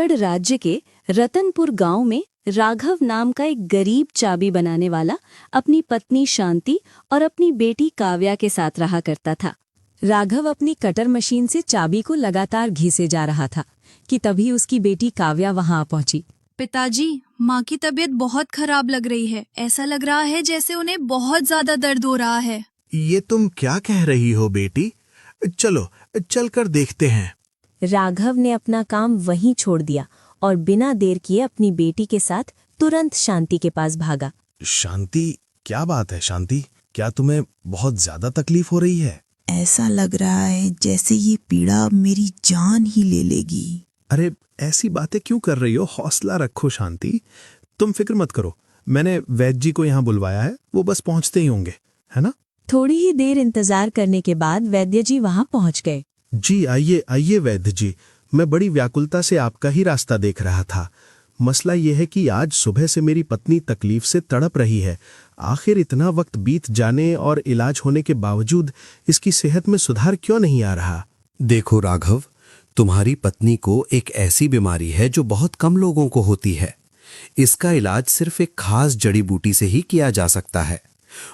छत्तीसगढ़ राज्य के रतनपुर गांव में राघव नाम का एक गरीब चाबी बनाने वाला अपनी पत्नी शांति और अपनी बेटी काव्या के साथ रहा करता था। राघव अपनी कटर मशीन से चाबी को लगातार घिसे जा रहा था कि तभी उसकी बेटी काव्या वहां आ पहुंची। पिताजी, माँ की तबीयत बहुत खराब लग रही है। ऐसा लग रहा है जैसे उन्हें बहुत ज्यादा दर्द हो रहा है। ये तुम क्या कह रही हो बेटी? चलो चलकर देखते हैं। राघव ने अपना काम वहीं छोड़ दिया और बिना देर किए अपनी बेटी के साथ तुरंत शांति के पास भागा। शांति, क्या बात है शांति? क्या तुम्हें बहुत ज्यादा तकलीफ हो रही है? ऐसा लग रहा है जैसे ये पीड़ा मेरी जान ही ले लेगी। अरे ऐसी बातें क्यों कर रही हो? हौसला रखो शांति, तुम फिक्र मत करो। मैंने वैद्य जी को यहाँ बुलवाया है, वो बस पहुँचते ही होंगे, है ना? थोड़ी ही देर इंतजार करने के बाद वैद्य जी वहां पहुंच गए। जी आइए आइए वैद्य जी, मैं बड़ी व्याकुलता से आपका ही रास्ता देख रहा था। मसला यह है कि आज सुबह से मेरी पत्नी तकलीफ से तड़प रही है। आखिर इतना वक्त बीत जाने और इलाज होने के बावजूद इसकी सेहत में सुधार क्यों नहीं आ रहा? देखो राघव, तुम्हारी पत्नी को एक ऐसी बीमारी है जो बहुत कम लोगों को होती है। इसका इलाज सिर्फ एक खास जड़ी बूटी से ही किया जा सकता है।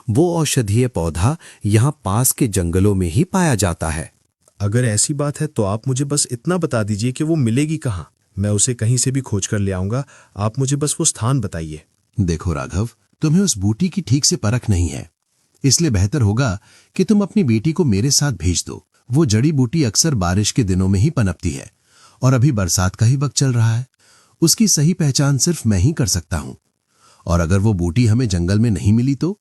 वो औषधीय पौधा यहाँ पास के जंगलों में ही पाया जाता है। अगर ऐसी बात है तो आप मुझे बस इतना बता दीजिए कि वो मिलेगी कहाँ। मैं उसे कहीं से भी खोज कर ले आऊंगा, आप मुझे बस वो स्थान बताइए। देखो राघव, तुम्हें उस बूटी की ठीक से परख नहीं है, इसलिए बेहतर होगा कि तुम अपनी बेटी को मेरे साथ भेज दो। वो जड़ी बूटी अक्सर बारिश के दिनों में ही पनपती है और अभी बरसात का ही वक्त चल रहा है। उसकी सही पहचान सिर्फ मैं ही कर सकता हूँ। और अगर वो बूटी हमें जंगल में नहीं मिली तो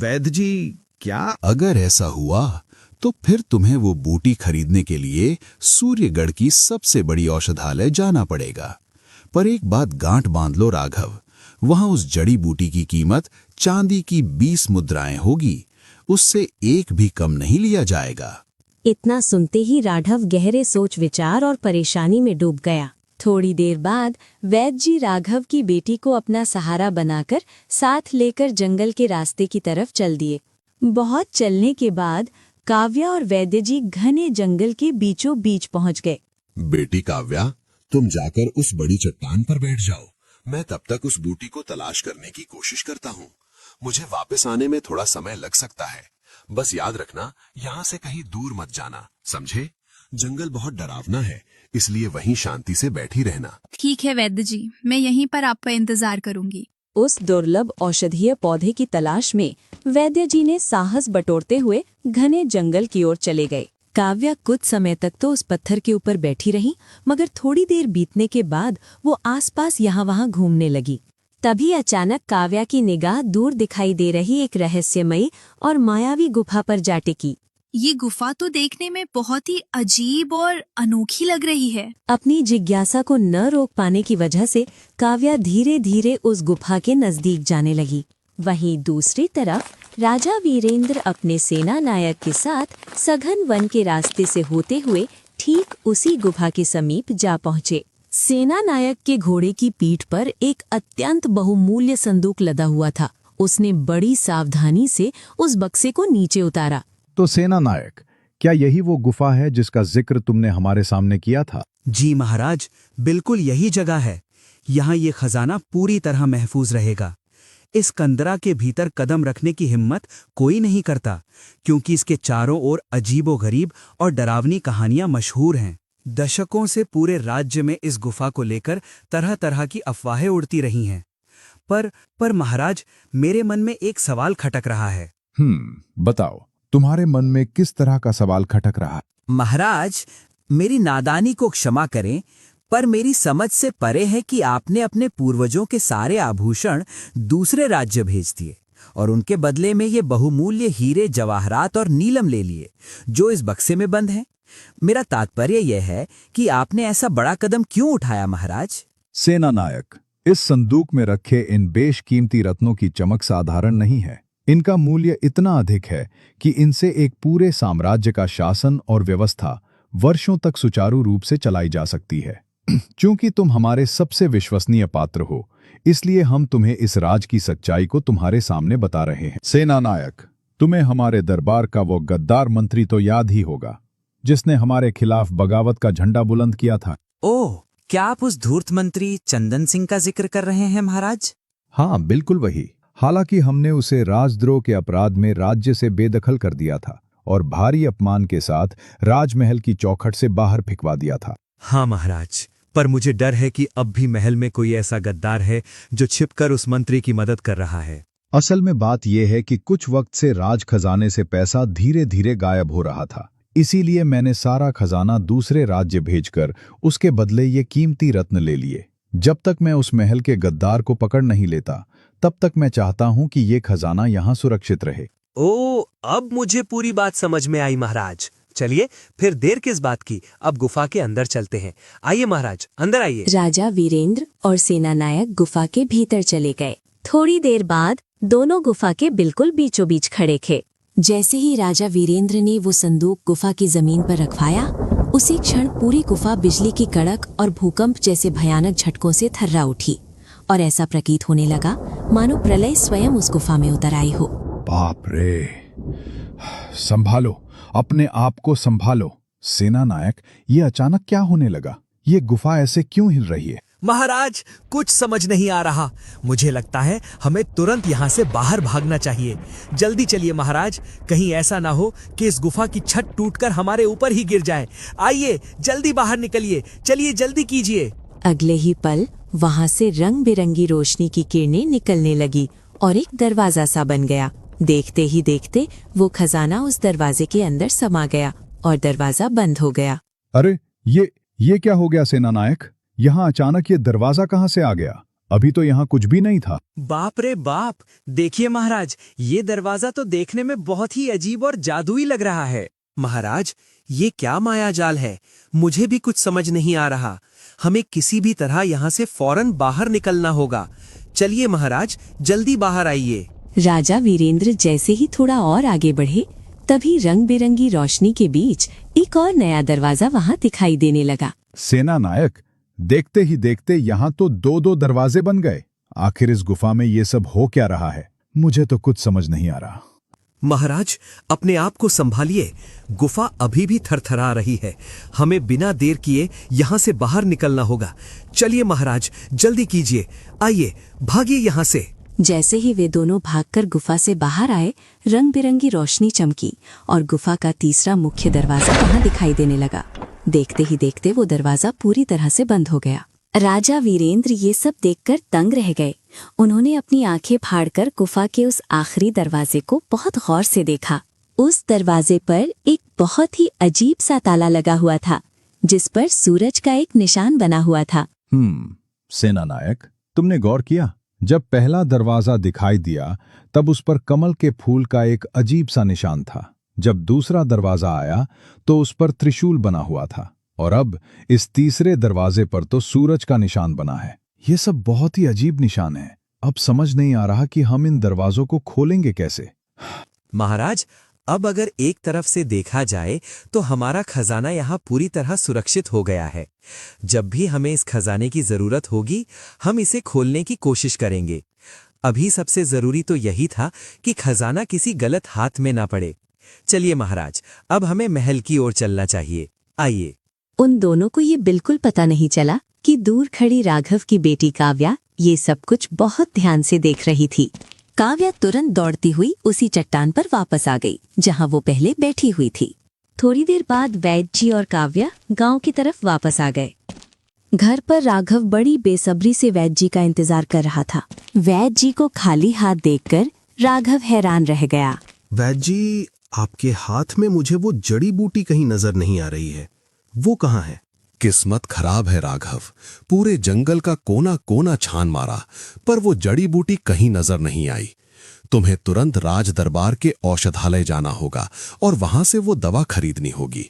वैद्य जी, क्या? अगर ऐसा हुआ तो फिर तुम्हें वो बूटी खरीदने के लिए सूर्यगढ़ की सबसे बड़ी औषधालय जाना पड़ेगा। पर एक बात गांठ बांध लो राघव, वहां उस जड़ी बूटी की कीमत चांदी की 20 मुद्राएं होगी, उससे एक भी कम नहीं लिया जाएगा। इतना सुनते ही राघव गहरे सोच विचार और परेशानी में डूब गया। थोड़ी देर बाद वैद्य जी राघव की बेटी को अपना सहारा बनाकर साथ लेकर जंगल के रास्ते की तरफ चल दिए। बहुत चलने के बाद काव्या और वैद्य जी घने जंगल के बीचों बीच पहुंच गए। बेटी काव्या, तुम जाकर उस बड़ी चट्टान पर बैठ जाओ। मैं तब तक उस बूटी को तलाश करने की कोशिश करता हूँ। मुझे वापस आने में थोड़ा समय लग सकता है। बस याद रखना, यहाँ से कहीं दूर मत जाना, समझे? जंगल बहुत डरावना है, इसलिए वहीं शांति से बैठी रहना। ठीक है वैद्य जी, मैं यहीं पर आपका इंतजार करूंगी। उस दुर्लभ औषधीय पौधे की तलाश में वैद्य जी ने साहस बटोरते हुए घने जंगल की ओर चले गए। काव्या कुछ समय तक तो उस पत्थर के ऊपर बैठी रही, मगर थोड़ी देर बीतने के बाद वो आसपास यहाँ वहाँ घूमने लगी। तभी अचानक काव्या की निगाह दूर दिखाई दे रही एक रहस्यमयी और मायावी गुफा पर जा टिकी। ये गुफा तो देखने में बहुत ही अजीब और अनोखी लग रही है। अपनी जिज्ञासा को न रोक पाने की वजह से काव्या धीरे धीरे उस गुफा के नजदीक जाने लगी। वहीं दूसरी तरफ राजा वीरेंद्र अपने सेना नायक के साथ सघन वन के रास्ते से होते हुए ठीक उसी गुफा के समीप जा पहुँचे। सेना नायक के घोड़े की पीठ पर एक अत्यंत बहुमूल्य संदूक लदा हुआ था। उसने बड़ी सावधानी से उस बक्से को नीचे उतारा। तो सेना नायक, क्या यही वो गुफा है जिसका जिक्र तुमने हमारे सामने किया था? जी महाराज, बिल्कुल यही जगह है। यहाँ ये खजाना पूरी तरह महफूज रहेगा। इस कंदरा के भीतर कदम रखने की हिम्मत कोई नहीं करता, क्योंकि इसके चारों ओर अजीबोगरीब और डरावनी कहानियां मशहूर हैं। दशकों से पूरे राज्य में इस गुफा को लेकर तरह तरह की अफवाहें उड़ती रही हैं। पर महाराज, मेरे मन में एक सवाल खटक रहा है। बताओ, तुम्हारे मन में किस तरह का सवाल खटक रहा? महाराज, मेरी नादानी को क्षमा करें, पर मेरी समझ से परे है कि आपने अपने पूर्वजों के सारे आभूषण दूसरे राज्य भेज दिए और उनके बदले में ये बहुमूल्य हीरे, जवाहरात और नीलम ले लिए जो इस बक्से में बंद हैं। मेरा तात्पर्य यह है कि आपने ऐसा बड़ा कदम क्यों उठाया महाराज? सेना नायक, इस संदूक में रखे इन बेशकीमती रत्नों की चमक साधारण नहीं है। इनका मूल्य इतना अधिक है कि इनसे एक पूरे साम्राज्य का शासन और व्यवस्था वर्षों तक सुचारू रूप से चलाई जा सकती है। चूंकि तुम हमारे सबसे विश्वसनीय पात्र हो, इसलिए हम तुम्हें इस राज की सच्चाई को तुम्हारे सामने बता रहे हैं। सेना नायक, तुम्हें हमारे दरबार का वो गद्दार मंत्री तो याद ही होगा, जिसने हमारे खिलाफ बगावत का झंडा बुलंद किया था। ओह, क्या आप उस धूर्त मंत्री चंदन सिंह का जिक्र कर रहे हैं महाराज? हाँ, बिल्कुल वही। हालांकि हमने उसे राजद्रोह के अपराध में राज्य से बेदखल कर दिया था और भारी अपमान के साथ राजमहल की चौखट से बाहर फिकवा दिया था। हाँ महाराज, पर मुझे डर है कि अब भी महल में कोई ऐसा गद्दार है जो छिपकर उस मंत्री की मदद कर रहा है। असल में बात यह है कि कुछ वक्त से राज खजाने से पैसा धीरे धीरे गायब हो रहा था। इसीलिए मैंने सारा खजाना दूसरे राज्य भेजकर उसके बदले ये कीमती रत्न ले लिए। जब तक मैं उस महल के गद्दार को पकड़ नहीं लेता, तब तक मैं चाहता हूं कि ये खजाना यहाँ सुरक्षित रहे। ओ, अब मुझे पूरी बात समझ में आई महाराज। चलिए फिर देर किस बात की, अब गुफा के अंदर चलते हैं। आइए महाराज, अंदर आइए। राजा वीरेंद्र और सेनानायक गुफा के भीतर चले गए। थोड़ी देर बाद दोनों गुफा के बिल्कुल बीचों बीच खड़े थे। जैसे ही राजा वीरेंद्र ने वो संदूक गुफा की जमीन पर रखवाया, उसी क्षण पूरी गुफा बिजली की कड़क और भूकंप जैसे भयानक झटकों से थर्रा उठी और ऐसा प्रतीत होने लगा मानो प्रलय स्वयं उस गुफा में उतर आई हो। बाप रे! संभालो, अपने आप को संभालो। सेनानायक, ये अचानक क्या होने लगा? ये गुफा ऐसे क्यों हिल रही है? महाराज, कुछ समझ नहीं आ रहा। मुझे लगता है हमें तुरंत यहाँ से बाहर भागना चाहिए। जल्दी चलिए महाराज, कहीं ऐसा ना हो कि इस गुफा की छत टूटकर हमारे ऊपर ही गिर जाए। आइए जल्दी बाहर निकलिए, चलिए जल्दी कीजिए। अगले ही पल वहां से रंग बिरंगी रोशनी की किरणें निकलने लगी और एक दरवाजा सा बन गया। देखते ही देखते वो खजाना उस दरवाजे के अंदर समा गया और दरवाजा बंद हो गया। अरे ये क्या हो गया सेनानायक? यहाँ अचानक ये दरवाजा कहाँ से आ गया? अभी तो यहाँ कुछ भी नहीं था। बाप रे बाप, देखिए महाराज, ये दरवाजा तो देखने में बहुत ही अजीब और जादुई लग रहा है। महाराज, ये क्या माया जाल है? मुझे भी कुछ समझ नहीं आ रहा। हमें किसी भी तरह यहाँ से फौरन बाहर निकलना होगा। चलिए महाराज, जल्दी बाहर आइए। राजा वीरेंद्र जैसे ही थोड़ा और आगे बढ़े, तभी रंग बिरंगी रोशनी के बीच एक और नया दरवाजा वहां दिखाई देने लगा। सेनानायक, देखते ही देखते यहाँ तो दो दरवाजे बन गए। आखिर इस गुफा में ये सब हो क्या रहा है? मुझे तो कुछ समझ नहीं आ रहा। महाराज, अपने आप को संभालिए। गुफा अभी भी थरथरा रही है। हमें बिना देर किए यहाँ से बाहर निकलना होगा। चलिए महाराज, जल्दी कीजिए। आइए, भागिए यहाँ से। जैसे ही वे दोनों भागकर गुफा से बाहर आए, रंग बिरंगी रोशनी चमकी और गुफा का तीसरा मुख्य दरवाजा वहां दिखाई देने लगा। देखते ही देखते वो दरवाजा पूरी तरह से बंद हो गया। राजा वीरेंद्र ये सब देखकर तंग रह गए। उन्होंने अपनी आंखें फाड़कर गुफा के उस आखिरी दरवाजे को बहुत गौर से देखा। उस दरवाजे पर एक बहुत ही अजीब सा ताला लगा हुआ था, जिस पर सूरज का एक निशान बना हुआ था। सेनानायक, तुमने गौर किया? जब पहला दरवाजा दिखाई दिया, तब उस पर कमल के फूल का एक अजीब सा निशान था। जब दूसरा दरवाजा आया, तो उस पर त्रिशूल बना हुआ था और अब इस तीसरे दरवाजे पर तो सूरज का निशान बना है। ये सब बहुत ही अजीब निशान है। अब समझ नहीं आ रहा कि हम इन दरवाजों को खोलेंगे कैसे। महाराज, अब अगर एक तरफ से देखा जाए तो हमारा खजाना यहाँ पूरी तरह सुरक्षित हो गया है। जब भी हमें इस खजाने की जरूरत होगी, हम इसे खोलने की कोशिश करेंगे। अभी सबसे जरूरी तो यही था कि खजाना किसी गलत हाथ में ना पड़े। चलिए महाराज, अब हमें महल की ओर चलना चाहिए। आइए। उन दोनों को ये बिल्कुल पता नहीं चला कि दूर खड़ी राघव की बेटी काव्या ये सब कुछ बहुत ध्यान से देख रही थी। काव्या तुरंत दौड़ती हुई उसी चट्टान पर वापस आ गई जहां वो पहले बैठी हुई थी। थोड़ी देर बाद वैद्य जी और काव्या गांव की तरफ वापस आ गए। घर पर राघव बड़ी बेसब्री से वैद्य जी का इंतजार कर रहा था। वैद्य जी को खाली हाथ देखकर राघव हैरान रह गया। वैद्य जी, आपके हाथ में मुझे वो जड़ी बूटी कहीं नजर नहीं आ रही है। वो कहाँ है? किस्मत खराब है राघव। पूरे जंगल का कोना कोना छान मारा, पर वो जड़ी बूटी कहीं नजर नहीं आई। तुम्हें तुरंत राज दरबार के औषधालय जाना होगा और वहां से वो दवा खरीदनी होगी।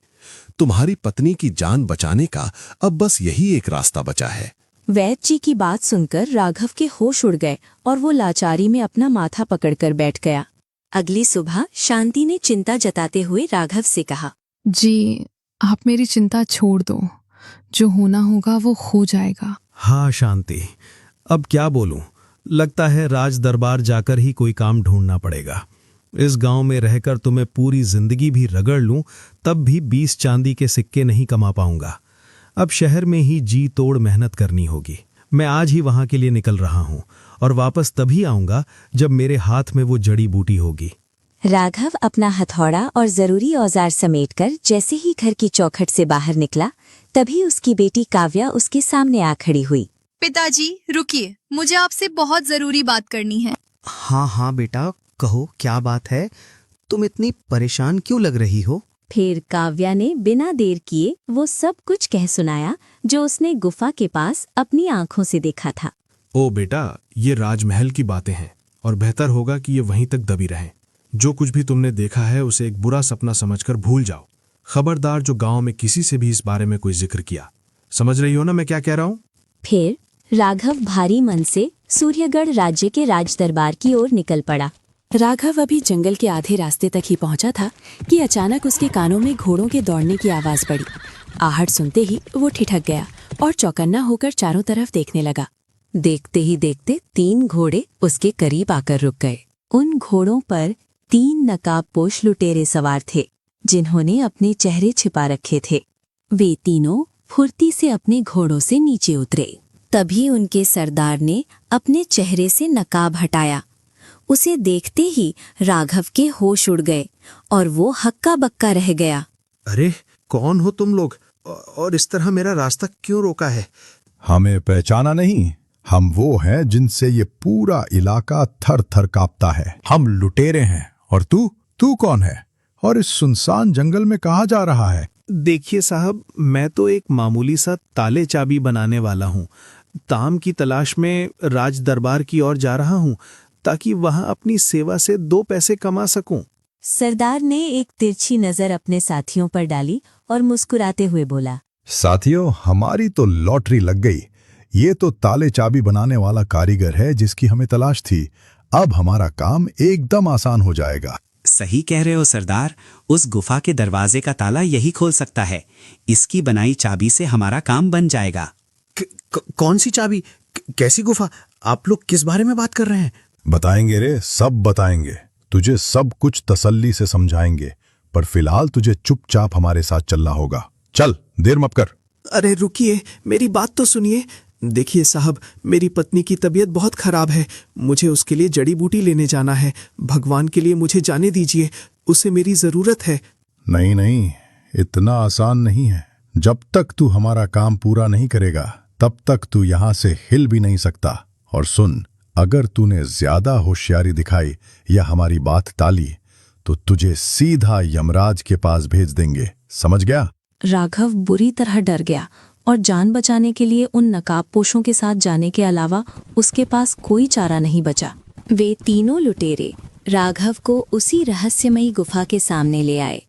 तुम्हारी पत्नी की जान बचाने का अब बस यही एक रास्ता बचा है। वैद्य जी की बात सुनकर राघव के होश उड़ गए और वो लाचारी में अपना माथा पकड़कर बैठ गया। अगली सुबह शांति ने चिंता जताते हुए राघव से कहा, जी, आप मेरी चिंता छोड़ दो। जो होना होगा वो हो जाएगा। हाँ शांति, अब क्या बोलूं, लगता है राज दरबार जाकर ही कोई काम ढूंढना पड़ेगा। इस गांव में रहकर तुम्हें पूरी जिंदगी भी रगड़ लूं, तब भी 20 चांदी के सिक्के नहीं कमा पाऊंगा। अब शहर में ही जी तोड़ मेहनत करनी होगी। मैं आज ही वहां के लिए निकल रहा हूं और वापस तभी आऊंगा जब मेरे हाथ में वो जड़ी बूटी होगी। राघव अपना हथौड़ा और जरूरी औजार समेटकर जैसे ही घर की चौखट से बाहर निकला, तभी उसकी बेटी काव्या उसके सामने आ खड़ी हुई। पिताजी रुकिए, मुझे आपसे बहुत जरूरी बात करनी है। हाँ हाँ बेटा, कहो क्या बात है। तुम इतनी परेशान क्यों लग रही हो? फिर काव्या ने बिना देर किए वो सब कुछ कह सुनाया जो उसने गुफा के पास अपनी आंखों से देखा था। ओ बेटा, ये राजमहल की बातें हैं और बेहतर होगा कि ये वहीं तक दबी रहें। जो कुछ भी तुमने देखा है उसे एक बुरा सपना समझकर भूल जाओ। खबरदार जो गांव में किसी से भी इस बारे में कोई जिक्र किया। समझ रही हो ना मैं क्या कह रहा हूँ? फिर राघव भारी मन से सूर्यगढ़ राज्य के राजदरबार की ओर निकल पड़ा। राघव अभी जंगल के आधे रास्ते तक ही पहुंचा था कि अचानक उसके कानों में घोड़ों के दौड़ने की आवाज पड़ी। आहट सुनते ही वो ठिठक गया और चौकन्ना होकर चारों तरफ देखने लगा। देखते ही देखते 3 घोड़े उसके करीब आकर रुक गए। उन घोड़ों पर 3 नकाबपोश लुटेरे सवार थे, जिन्होंने अपने चेहरे छिपा रखे थे। वे तीनों फुर्ती से अपने घोड़ों से नीचे उतरे। तभी उनके सरदार ने अपने चेहरे से नकाब हटाया। उसे देखते ही राघव के होश उड़ गए और वो हक्का बक्का रह गया। अरे कौन हो तुम लोग और इस तरह मेरा रास्ता क्यों रोका है? हमें पहचाना नहीं? हम वो हैं जिनसे ये पूरा इलाका थर थर कांपता है। हम लुटेरे हैं। और तू कौन है और इस सुनसान जंगल में कहाँ जा रहा है? देखिए साहब, मैं तो एक मामूली सा ताले चाबी बनाने वाला हूँ। ताम की तलाश में राज दरबार की ओर जा रहा हूँ ताकि वहां अपनी सेवा से 2 पैसे कमा सकूं। सरदार ने एक तिरछी नजर अपने साथियों पर डाली और मुस्कुराते हुए बोला, साथियों, हमारी तो लॉटरी लग गई। ये तो ताले चाबी बनाने वाला कारीगर है जिसकी हमें तलाश थी। अब हमारा काम एकदम आसान हो जाएगा। सही कह रहे हो सरदार, उस गुफा के दरवाजे का ताला यही खोल सकता है। इसकी बनाई चाबी से हमारा काम बन जाएगा। कौन सी चाबी? कैसी गुफा? आप लोग किस बारे में बात कर रहे हैं? बताएंगे रे, सब बताएंगे। तुझे सब कुछ तसल्ली से समझाएंगे, पर फिलहाल तुझे चुपचाप हमारे साथ चलना होगा। चल, देर मत कर। अरे रुकिए, मेरी बात तो सुनिए। देखिए साहब, मेरी पत्नी की तबीयत बहुत खराब है। मुझे उसके लिए जड़ी बूटी लेने जाना है। भगवान के लिए मुझे जाने दीजिए, उसे मेरी जरूरत है। नहीं नहीं, इतना आसान नहीं है। जब तक तू हमारा काम पूरा नहीं करेगा तब तक तू यहाँ से हिल भी नहीं सकता। और सुन, अगर तूने ज्यादा होशियारी दिखाई या हमारी बात टाली तो तुझे सीधा यमराज के पास भेज देंगे। समझ गया? राघव बुरी तरह डर गया और जान बचाने के लिए उन नकाबपोशों के साथ जाने के अलावा उसके पास कोई चारा नहीं बचा। वे तीनों लुटेरे राघव को उसी रहस्यमयी गुफा के सामने ले आए,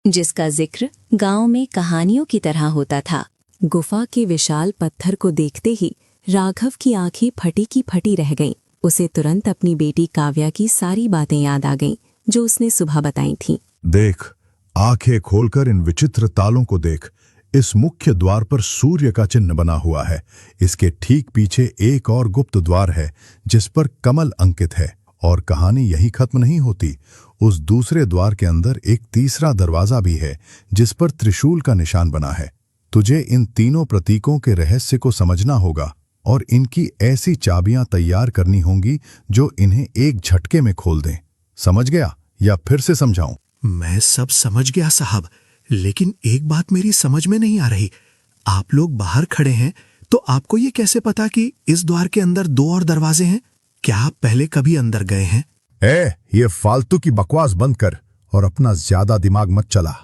जिसका जिक्र गांव में कहानियों की तरह होता था। गुफा के विशाल पत्थर को देखते ही राघव की आंखें फटी की फटी रह गईं। उसे तुरंत अपनी बेटी काव्या की सारी बातें याद आ गईं, जो उसने सुबह बताई थीं। देख, आंखें खोलकर इन विचित्र तालों को देख। इस मुख्य द्वार पर सूर्य का चिन्ह बना हुआ है। इसके ठीक पीछे एक और गुप्त द्वार है जिस पर कमल अंकित है। और कहानी यही खत्म नहीं होती। उस दूसरे द्वार के अंदर एक तीसरा दरवाजा भी है जिस पर त्रिशूल का निशान बना है। तुझे इन तीनों प्रतीकों के रहस्य को समझना होगा और इनकी ऐसी चाबियां तैयार करनी होंगी जो इन्हें एक झटके में खोल दें। समझ गया या फिर से समझाऊं? मैं सब समझ गया साहब, लेकिन एक बात मेरी समझ में नहीं आ रही। आप लोग बाहर खड़े हैं तो आपको ये कैसे पता कि इस द्वार के अंदर 2 और दरवाजे हैं? क्या आप पहले कभी अंदर गए हैं? ये फालतू की बकवास बंद कर और अपना ज्यादा दिमाग मत चला।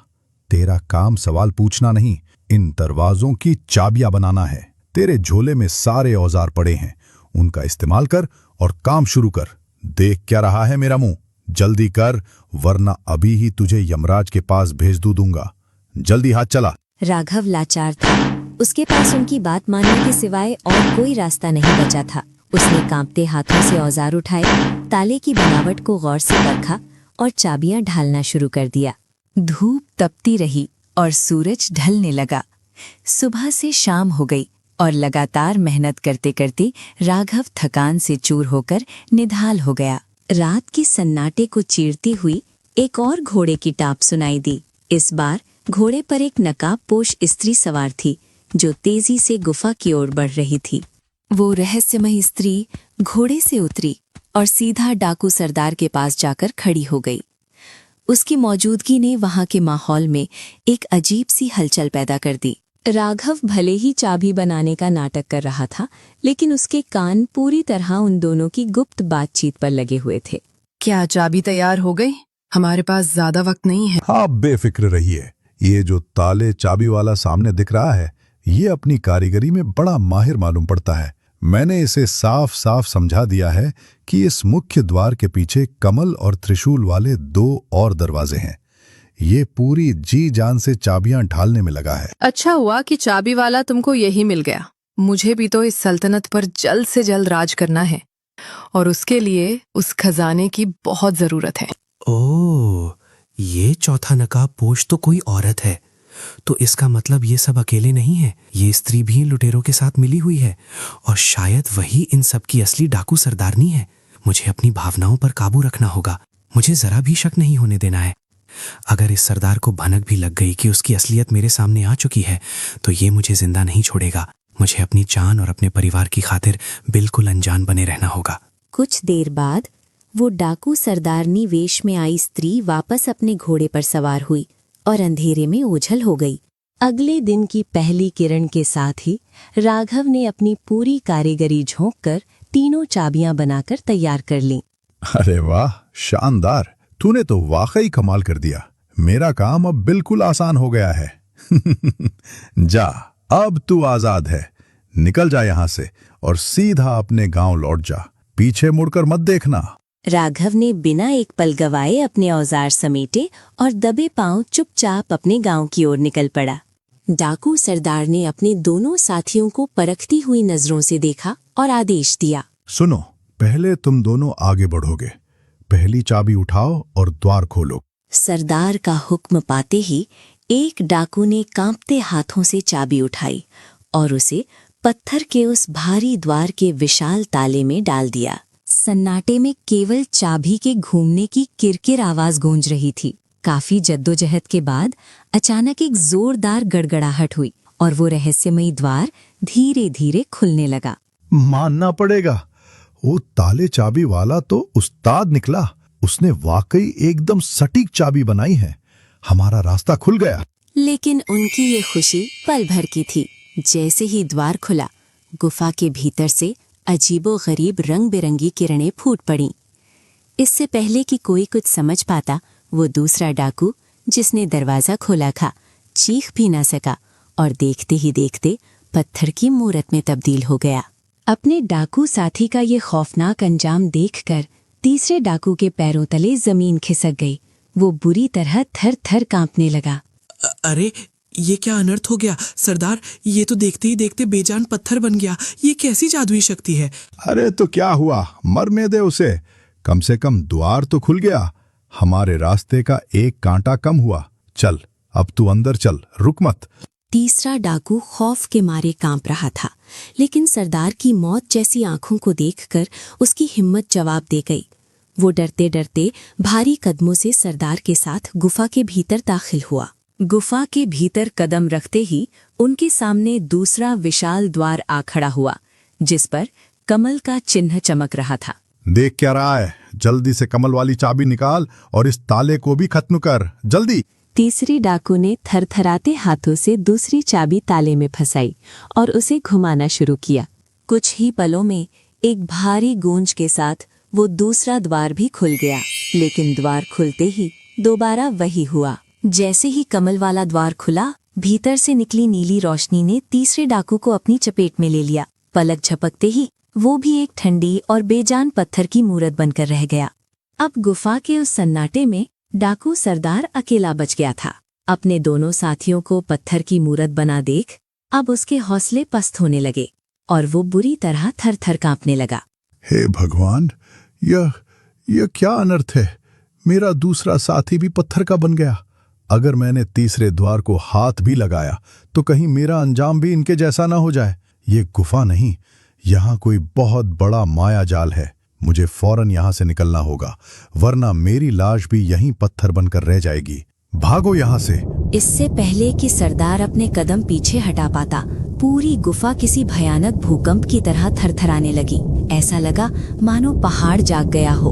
तेरा काम सवाल पूछना नहीं, इन दरवाजों की चाबियां बनाना है। तेरे झोले में सारे औजार पड़े हैं, उनका इस्तेमाल कर और काम शुरू कर। देख क्या रहा है मेरा मुंह? जल्दी कर, वरना अभी ही तुझे यमराज के पास भेज दूंगा। जल्दी हाथ चला। राघव लाचार था। उसके पास उनकी बात मानने के सिवाय और कोई रास्ता नहीं बचा था। उसने कांपते हाथों से औजार उठाए, ताले की बनावट को गौर से परखा और चाबियां ढालना शुरू कर दिया। धूप तपती रही और सूरज ढलने लगा। सुबह से शाम हो गई और लगातार मेहनत करते करते राघव थकान से चूर होकर निढाल हो गया। रात के सन्नाटे को चीरती हुई एक और घोड़े की टाप सुनाई दी। इस बार घोड़े पर एक नकाबपोश स्त्री सवार थी जो तेजी से गुफा की ओर बढ़ रही थी। वो रहस्यमयी स्त्री घोड़े से उतरी और सीधा डाकू सरदार के पास जाकर खड़ी हो गई। उसकी मौजूदगी ने वहां के माहौल में एक अजीब सी हलचल पैदा कर दी। राघव भले ही चाबी बनाने का नाटक कर रहा था, लेकिन उसके कान पूरी तरह उन दोनों की गुप्त बातचीत पर लगे हुए थे। क्या चाबी तैयार हो गई? हमारे पास ज्यादा वक्त नहीं है। आप बेफिक्र रहिए। ये जो ताले चाबी वाला सामने दिख रहा है, ये अपनी कारीगरी में बड़ा माहिर मालूम पड़ता है। मैंने इसे साफ साफ समझा दिया है कि इस मुख्य द्वार के पीछे कमल और त्रिशूल वाले 2 और दरवाजे हैं। ये पूरी जी जान से चाबियां ढालने में लगा है। अच्छा हुआ कि चाबी वाला तुमको यही मिल गया। मुझे भी तो इस सल्तनत पर जल्द से जल्द राज करना है और उसके लिए उस खजाने की बहुत जरूरत है। ओह, ये चौथा नकाबपोश तो कोई औरत है। तो इसका मतलब ये सब अकेले नहीं है। ये स्त्री भी इन लुटेरों के साथ मिली हुई है और शायद वही इन सब की असली डाकू सरदारनी है। मुझे अपनी भावनाओं पर काबू रखना होगा। मुझे जरा भी शक नहीं होने देना है। अगर इस सरदार को भनक भी लग गई कि उसकी असलियत मेरे सामने आ चुकी है, तो ये मुझे जिंदा नहीं छोड़ेगा। मुझे अपनी जान और अपने परिवार की खातिर बिल्कुल अनजान बने रहना होगा। कुछ देर बाद वो डाकू सरदारनी वेश में आई स्त्री वापस अपने घोड़े पर सवार हुई और अंधेरे में ओझल हो गई। अगले दिन की पहली किरण के साथ ही राघव ने अपनी पूरी कारीगरी झोंककर 3 चाबियां बनाकर तैयार कर लीं। अरे वाह, शानदार! तूने तो वाकई कमाल कर दिया। मेरा काम अब बिल्कुल आसान हो गया है। जा, अब तू आजाद है। निकल जा यहाँ से और सीधा अपने गांव लौट जा। पीछे मुड़कर मत देखना। राघव ने बिना एक पल गवाए अपने औजार समेटे और दबे पांव चुपचाप अपने गांव की ओर निकल पड़ा। डाकू सरदार ने अपने दोनों साथियों को परखती हुई नजरों से देखा और आदेश दिया। सुनो, पहले तुम दोनों आगे बढ़ोगे। पहली चाबी उठाओ और द्वार खोलो। सरदार का हुक्म पाते ही एक डाकू ने कांपते हाथों से चाबी उठाई और उसे पत्थर के उस भारी द्वार के विशाल ताले में डाल दिया। सन्नाटे में केवल चाबी के घूमने की किरकिर आवाज गूंज रही थी। काफी जद्दोजहद के बाद अचानक एक जोरदार गड़गड़ाहट हुई और वो रहस्यमयी द्वार धीरे धीरे खुलने लगा। मानना पड़ेगा, वो ताले चाबी वाला तो उस्ताद निकला। उसने वाकई एकदम सटीक चाबी बनाई है। हमारा रास्ता खुल गया। लेकिन उनकी ये खुशी पल भर की थी। जैसे ही द्वार खुला, गुफा के भीतर से अजीबो-गरीब रंग बिरंगी किरणें फूट पड़ीं। इससे पहले कि कोई कुछ समझ पाता, वो दूसरा डाकू जिसने दरवाजा खोला था चीख भी न सका और देखते ही देखते पत्थर की मूरत में तब्दील हो गया। अपने डाकू साथी का ये खौफनाक अंजाम देखकर तीसरे डाकू के पैरों तले जमीन खिसक गई। वो बुरी तरह थर थर कांपने लगा। अरे, ये क्या अनर्थ हो गया सरदार? ये तो देखते ही देखते बेजान पत्थर बन गया। ये कैसी जादुई शक्ति है? अरे तो क्या हुआ, मरने दे उसे। कम से कम द्वार तो खुल गया। हमारे रास्ते का एक कांटा कम हुआ। चल, अब तू अंदर चल, रुक मत। तीसरा डाकू खौफ के मारे कांप रहा था, लेकिन सरदार की मौत जैसी आंखों को देखकर उसकी हिम्मत जवाब दे गई। वो डरते डरते भारी कदमों से सरदार के साथ गुफा के भीतर दाखिल हुआ। गुफा के भीतर कदम रखते ही उनके सामने दूसरा विशाल द्वार आ खड़ा हुआ, जिस पर कमल का चिन्ह चमक रहा था। देख क्या रहा है? जल्दी से कमल वाली चाबी निकाल और इस ताले को भी खत्म कर, जल्दी। तीसरी डाकू ने थरथराते हाथों से दूसरी चाबी ताले में फंसाई और उसे घुमाना शुरू किया। कुछ ही पलों में एक भारी गूंज के साथ वो दूसरा द्वार भी खुल गया। लेकिन द्वार खुलते ही दोबारा वही हुआ। जैसे ही कमल वाला द्वार खुला, भीतर से निकली नीली रोशनी ने तीसरे डाकू को अपनी चपेट में ले लिया। पलक झपकते ही वो भी एक ठंडी और बेजान पत्थर की मूरत बनकर रह गया। अब गुफा के उस सन्नाटे में डाकू सरदार अकेला बच गया था। अपने दोनों साथियों को पत्थर की मूरत बना देख अब उसके हौसले पस्त होने लगे और वो बुरी तरह थर थर कांपने लगा। हे भगवान, यह क्या अनर्थ है? मेरा दूसरा साथी भी पत्थर का बन गया। अगर मैंने तीसरे द्वार को हाथ भी लगाया तो कहीं मेरा अंजाम भी इनके जैसा ना हो जाए। ये गुफा नहीं, यहाँ कोई बहुत बड़ा माया जाल है। मुझे फौरन यहाँ से निकलना होगा, वरना मेरी लाश भी यहीं पत्थर बनकर रह जाएगी। भागो यहाँ से। इससे पहले कि सरदार अपने कदम पीछे हटा पाता, पूरी गुफा किसी भयानक भूकंप की तरह थरथराने लगी। ऐसा लगा मानो पहाड़ जाग गया हो।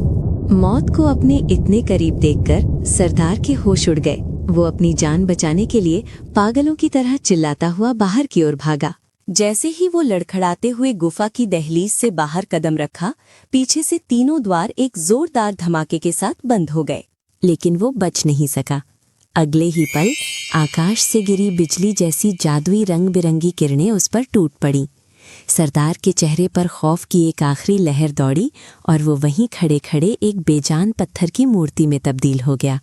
मौत को अपने इतने करीब देखकर सरदार के होश उड़ गए। वो अपनी जान बचाने के लिए पागलों की तरह चिल्लाता हुआ बाहर की ओर भागा। जैसे ही वो लड़खड़ाते हुए गुफा की दहलीज से बाहर कदम रखा, पीछे से तीनों द्वार एक जोरदार धमाके के साथ बंद हो गए। लेकिन वो बच नहीं सका। अगले ही पल आकाश से गिरी बिजली जैसी जादुई रंग बिरंगी किरणें उस पर टूट पड़ीं। सरदार के चेहरे पर खौफ की एक आखिरी लहर दौड़ी और वो वहीं खड़े खड़े एक बेजान पत्थर की मूर्ति में तब्दील हो गया।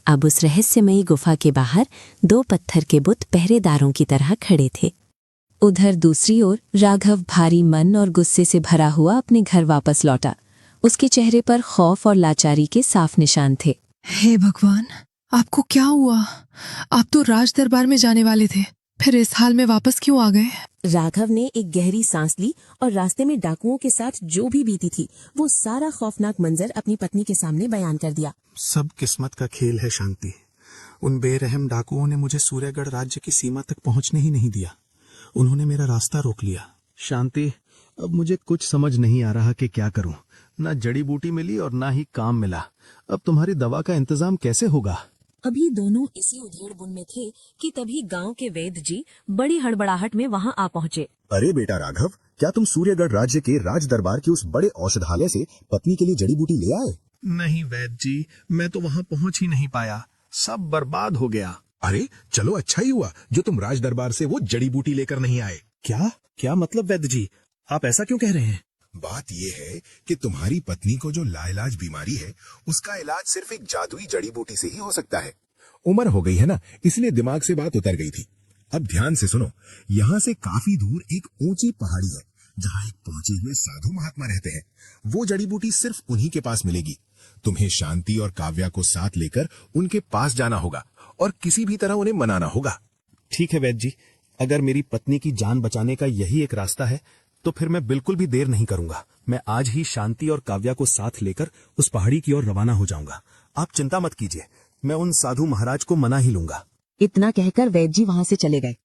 अब उस रहस्यमयी गुफा के बाहर 2 पत्थर के बुत पहरेदारों की तरह खड़े थे। उधर दूसरी ओर राघव भारी मन और गुस्से से भरा हुआ अपने घर वापस लौटा। उसके चेहरे पर खौफ और लाचारी के साफ निशान थे। हे भगवान, आपको क्या हुआ? आप तो राज दरबार में जाने वाले थे, फिर इस हाल में वापस क्यों आ गए? राघव ने एक गहरी सांस ली और रास्ते में डाकुओं के साथ जो भी बीती थी वो सारा खौफनाक मंजर अपनी पत्नी के सामने बयान कर दिया। सब किस्मत का खेल है शांति। उन बेरहम डाकुओं ने मुझे सूर्यगढ़ राज्य की सीमा तक पहुंचने ही नहीं दिया। उन्होंने मेरा रास्ता रोक लिया। शांति, अब मुझे कुछ समझ नहीं आ रहा कि क्या करूं। ना जड़ी बूटी मिली और ना ही काम मिला। अब तुम्हारी दवा का इंतजाम कैसे होगा? अभी दोनों इसी उधेड़ बुन में थे कि तभी गांव के वैद्य जी बड़ी हड़बड़ाहट में वहां आ पहुंचे। अरे बेटा राघव, क्या तुम सूर्यगढ़ राज्य के राज दरबार के उस बड़े औषधालय से पत्नी के लिए जड़ी बूटी ले आए? नहीं वैद्य जी, मैं तो वहां पहुंच ही नहीं पाया। सब बर्बाद हो गया। अरे चलो, अच्छा ही हुआ जो तुम राज दरबार से वो जड़ी बूटी लेकर नहीं आए। क्या मतलब वैद्य जी, आप ऐसा क्यों कह रहे हैं? बात ये है कि तुम्हारी पत्नी को जो लाइलाज बीमारी है उसका इलाज सिर्फ एक जादुई जड़ी बूटी से ही हो सकता है। उम्र हो गई है ना, इसलिए दिमाग से बात उतर गई थी। अब ध्यान से सुनो, यहाँ से काफी दूर एक ऊंची पहाड़ी है जहाँ एक पहुंचे हुए साधु महात्मा रहते हैं। वो जड़ी बूटी सिर्फ उन्हीं के पास मिलेगी। तुम्हें शांति और काव्या को साथ लेकर उनके पास जाना होगा और किसी भी तरह उन्हें मनाना होगा। ठीक है वैद्य जी, अगर मेरी पत्नी की जान बचाने का यही एक रास्ता है तो फिर मैं बिल्कुल भी देर नहीं करूंगा। मैं आज ही शांति और काव्या को साथ लेकर उस पहाड़ी की ओर रवाना हो जाऊंगा। आप चिंता मत कीजिए, मैं उन साधु महाराज को मना ही लूंगा। इतना कहकर वैद्य जी वहां से चले गए।